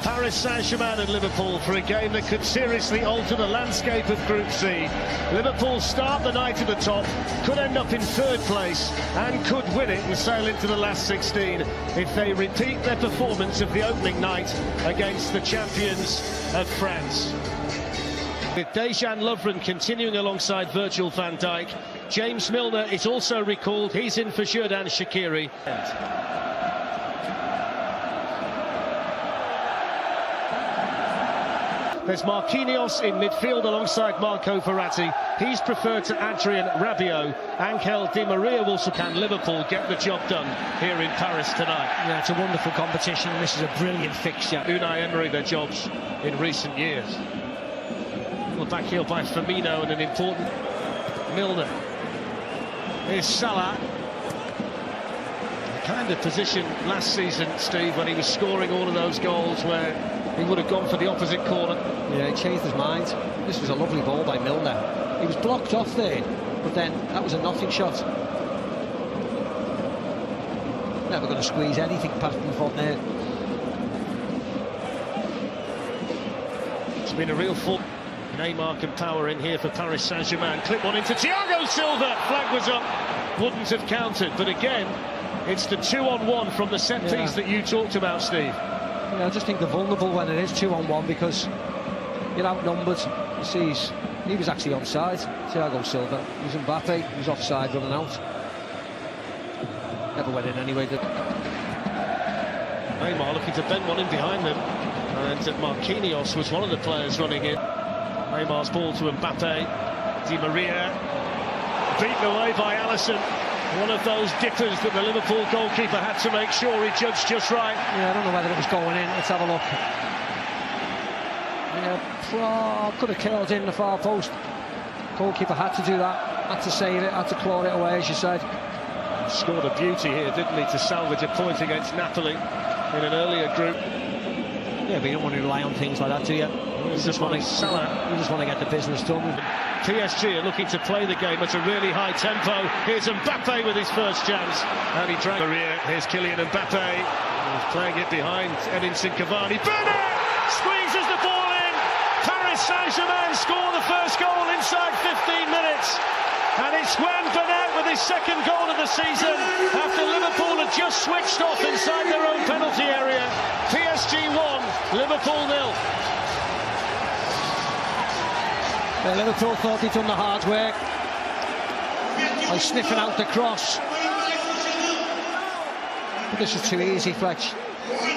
Paris Saint-Germain and Liverpool for a game that could seriously alter the landscape of Group C. Liverpool start the night at the top, could end up in third place and could win it and sail into the last 16 if they repeat their performance of the opening night against the champions of France. With Dejan Lovren continuing alongside Virgil van Dijk, James Milner is also recalled. He's in for Xherdan Shaqiri. There's Marquinhos in midfield alongside Marco Verratti. He's preferred to Adrien Rabiot. Angel Di Maria will can Liverpool get the job done here in Paris tonight. Yeah, it's a wonderful competition. This is a brilliant fixture. Unai Emery, their jobs in recent years. Well, back heel by Firmino and an important Milner. Here's Salah. The kind of position last season, Steve, when he was scoring all of those goals where he would have gone for the opposite corner. Yeah, he changed his mind. This was a lovely ball by Milner. He was blocked off there, but then that was a nothing shot. Never going to squeeze anything past him from there. It's been a real fun. Neymar can power in here for Paris Saint-Germain. Clip one into Thiago Silva. Flag was up. Wouldn't have counted. But again, it's the 2-on-1 from the set piece that you talked about, Steve. Yeah, I just think they're vulnerable when it is 2-on-1 because you're outnumbered. You see, he was actually onside, Thiago Silva. He was Mbappe, he was offside running out. Never went in anyway, did Neymar looking to bend one in behind them. And Marquinhos was one of the players running in. Neymar's ball to Mbappe. Di Maria beaten away by Alisson. One of those dippers that the Liverpool goalkeeper had to make sure he judged just right. Yeah, I don't know whether it was going in. Let's have a look. Yeah, could have curled in the far post. Goalkeeper had to do that. Had to save it. Had to claw it away, as you said. Scored a beauty here, didn't he, to salvage a point against Napoli in an earlier group. Yeah, but you don't want to rely on things like that, do you? You just want to get the business done. PSG are looking to play the game at a really high tempo. Here's Mbappe with his first chance. And he dragged Maria. Here's Kylian Mbappe. He's playing it behind Edinson Cavani. Bernat squeezes the ball in. Paris Saint-Germain score the first goal inside 15 minutes. And it's Juan Bernat with his second goal of the season after Liverpool had just switched off inside their own penalty area. PSG 1, Liverpool 0. Yeah, Liverpool thought they'd done the hard work by sniffing out the cross. But this is too easy, Fletch.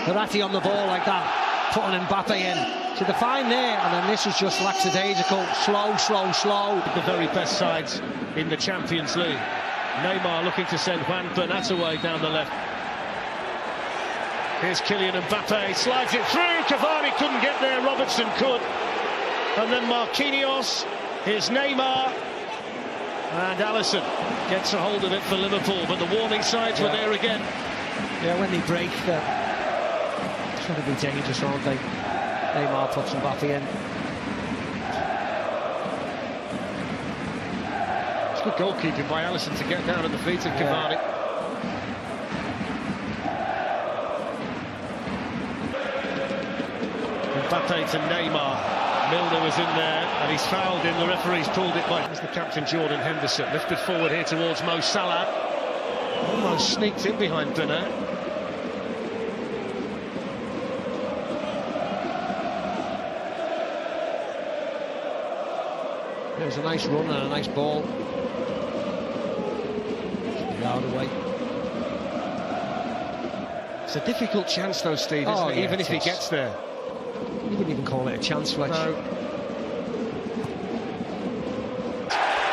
Verratti on the ball like that, putting Mbappe in. So they're fine there, and then this is just lackadaisical, slow. The very best sides in the Champions League. Neymar looking to send Juan Bernat away down the left. Here's Kylian Mbappe, slides it through. Cavani couldn't get there, Robertson could. And then Marquinhos, here's Neymar, and Alisson gets a hold of it for Liverpool, but the warning signs were there again. Yeah, when they break, they're trying to be dangerous, aren't they? Neymar puts Mbappe in. It's good goalkeeping by Alisson to get down at the feet of Cavani. Mbappe to Neymar. Milner was in there and he's fouled him. The referee's pulled it by the captain Jordan Henderson. Lifted forward here towards Mo Salah. Almost sneaked in behind Bernat. There's a nice run and a nice ball. Out of the way. It's a difficult chance though, Steve, isn't it? Even if he gets there. You wouldn't even call it a chance, Fletch. No.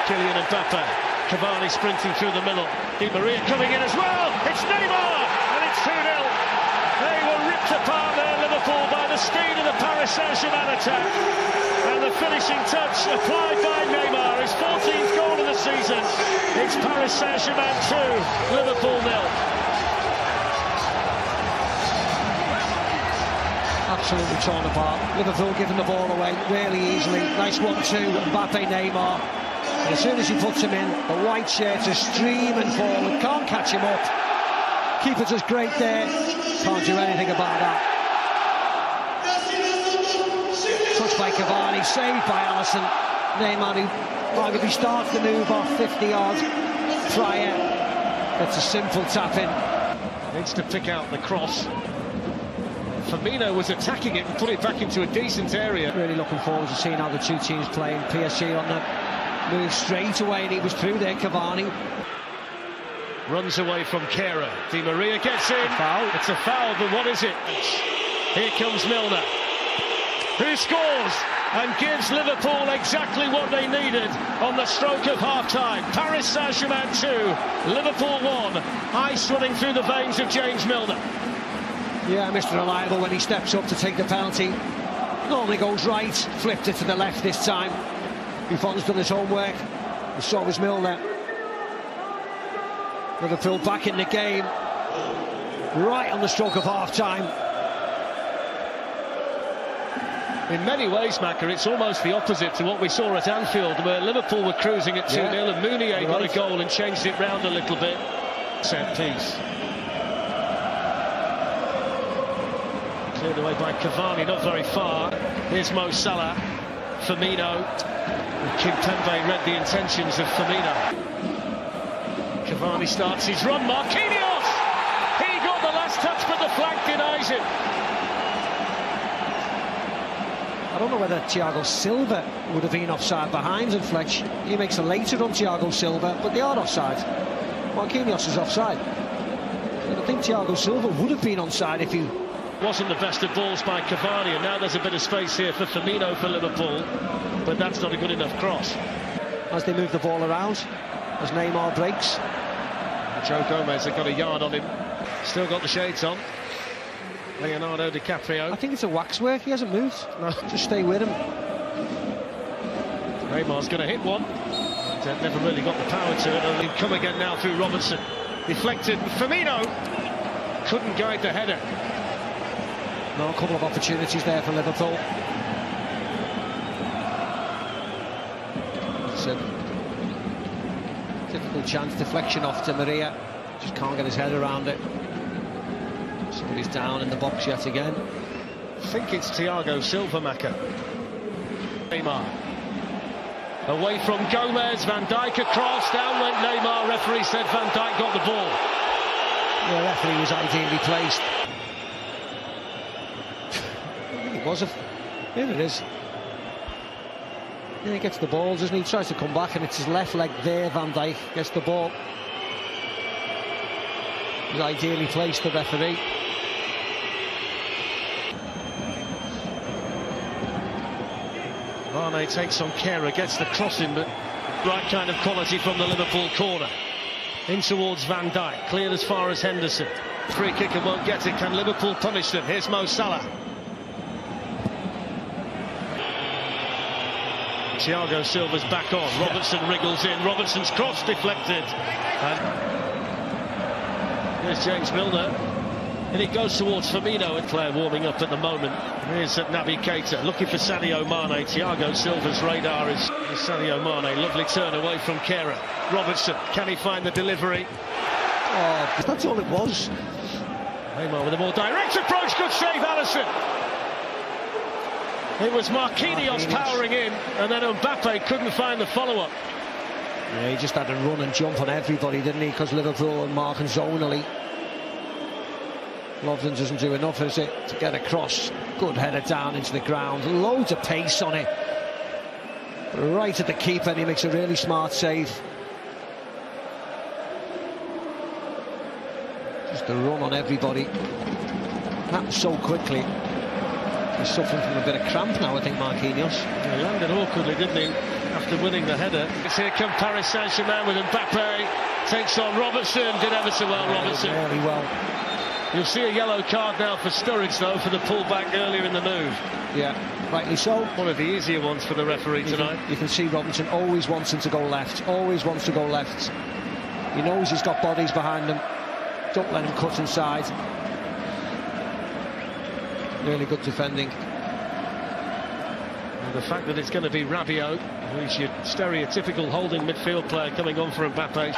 Kylian Mbappe. Cavani sprinting through the middle. Di Maria coming in as well. It's Neymar, and it's 2-0. They were ripped apart there, Liverpool, by the speed of the Paris Saint-Germain attack. And the finishing touch applied by Neymar, his 14th goal of the season. It's Paris Saint-Germain 2, Liverpool 0. Absolutely torn apart. Liverpool giving the ball away really easily. Nice 1-2, Mbappe, Neymar. And as soon as he puts him in, the white shirts are streaming forward. Can't catch him up. Keeper just great there. Can't do anything about that. touch by Cavani, saved by Alisson. Neymar, who arguably starts the move off 50 yards prior. That's a simple tap in. Needs to pick out the cross. Firmino was attacking it and put it back into a decent area. Really looking forward to seeing how the two teams playing. PSG on the move straight away, and he was through there, Cavani. Runs away from Kera. Di Maria gets in. Foul. It's a foul, but what is it? Here comes Milner, who scores and gives Liverpool exactly what they needed on the stroke of half-time. Paris Saint-Germain 2, Liverpool 1. Ice running through the veins of James Milner. Yeah, Mr. Reliable when he steps up to take the penalty. Normally goes right, flipped it to the left this time. Buffon's done his homework, and so was Milner. Liverpool back in the game, right on the stroke of half-time. In many ways, Macca, it's almost the opposite to what we saw at Anfield, where Liverpool were cruising at 2-0 and Mounier got a goal and changed it round a little bit. Set piece. Cleared away by Cavani, not very far. Here's Mo Salah, Firmino. Kimpembe read the intentions of Firmino. Cavani starts his run, Marquinhos! He got the last touch, but the flag denies him. I don't know whether Thiago Silva would have been offside behind and Fletch. He makes a later run, Thiago Silva, but they are offside. Marquinhos is offside. And I think Thiago Silva would have been onside if he... Wasn't the best of balls by Cavani, and now there's a bit of space here for Firmino for Liverpool, but that's not a good enough cross. As they move the ball around, as Neymar breaks. Joe Gomez had got a yard on him. Still got the shades on. Leonardo DiCaprio. I think it's a waxwork, he hasn't moved. No. Just stay with him. Neymar's going to hit one. Never really got the power to it. And he'll come again now through Robertson. Deflected. Firmino couldn't guide the header. No, a couple of opportunities there for Liverpool. It's a difficult chance, deflection off to Maria. Just can't get his head around it. Somebody's down in the box yet again. I think it's Thiago Silva, Macca. Neymar. Away from Gomez, Van Dijk across, down went Neymar. Referee said Van Dijk got the ball. The referee was ideally placed. I think it was here it is. Yeah, he gets the ball, doesn't he? He tries to come back and it's his left leg there. Van Dijk gets the ball. He's ideally placed, the referee. Mane takes on Kera, gets the crossing, but right kind of quality from the Liverpool corner. In towards Van Dijk, cleared as far as Henderson. Free kicker won't get it. Can Liverpool punish them? Here's Mo Salah. Thiago Silva's back on. Robertson wriggles in. Robertson's cross deflected. And here's James Milner. And it goes towards Firmino, and player warming up at the moment. Here's Naby Keita looking for Sadio Mane. Thiago Silva's radar is Sadio Mane. Lovely turn away from Kera. Robertson, can he find the delivery? Oh, that's all it was. Neymar with a more direct approach. Good save, Alisson. It was Marquinhos powering in, and then Mbappe couldn't find the follow-up. Yeah, he just had to run and jump on everybody, didn't he? Because Liverpool and marking zonally. Lovren doesn't do enough, is it, to get across. Good header down into the ground. Loads of pace on it. Right at the keeper, and he makes a really smart save. Just a run on everybody. Happened so quickly. He's suffering from a bit of cramp now, I think, Marquinhos. He landed awkwardly, didn't he, after winning the header. Here come Paris Saint-Germain with Mbappe. Takes on Robertson. Did ever so well, Robertson. Really well. You'll see a yellow card now for Sturridge, though, for the pullback earlier in the move. Yeah, rightly so. One of the easier ones for the referee tonight. You can see Robertson always wants him to go left. Always wants to go left. He knows he's got bodies behind him. Don't let him cut inside. Really good defending. And the fact that it's going to be Rabiot, who's your stereotypical holding midfield player, coming on for Mbappe.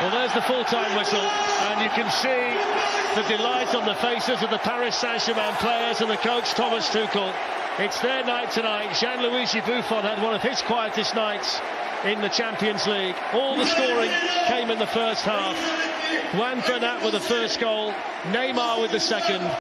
Well, there's the full-time whistle, and you can see the delight on the faces of the Paris Saint-Germain players and the coach, Thomas Tuchel. It's their night tonight. Gianluigi Buffon had one of his quietest nights in the Champions League. All the scoring came in the first half. Juan Bernat with the first goal, Neymar with the second.